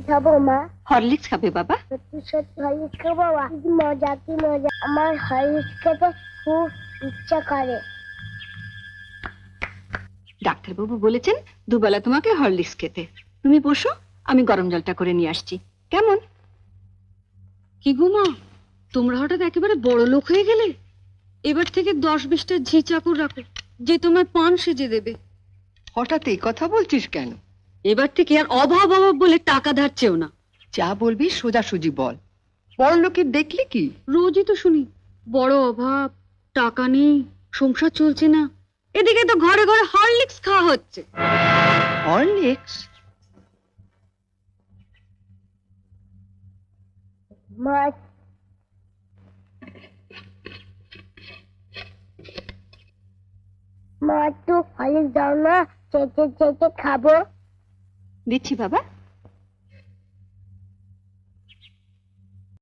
খাবো মা? হরলিক্স খাবে বাবা? সত্যি সত্যি হরলিক্স খাবো বাবা? কি মজা কি মজা, আমার হরলিক্স খেতে খুব ইচ্ছা করে। ডাক্তারবাবু বলেছেন দুবেলা তোমাকে হরলিক্স খেতে। তুমি বসো, আমি গরম জলটা করে নিয়ে আসছি। কেমন? কি গো মা, তোমরা হঠাৎ একেবারে বড় লোক হয়ে গেলে। এবার থেকে 10-20টা ঝি চাকর রাখো, যে তোমায় পান সেজে দেবে। হঠাৎ এই কথা বলছিস কেন? এবার থেকে আর অভাব অভাব বলে টাকা ধার চেও না। যা বলবি সোজাসুজি বল। বড় লোকের দেখলি কি? রোজই তো শুনি বড় অভাব, টাকা নেই, সংসার চলছে না। এদিকে তো ঘরে ঘরে হরলিক্স খাওয়া হচ্ছে। হরলিক্স? মা মা একটু হরলিক্স দাও না, চেটে চেটে খাবো। দিচ্ছি বাবা।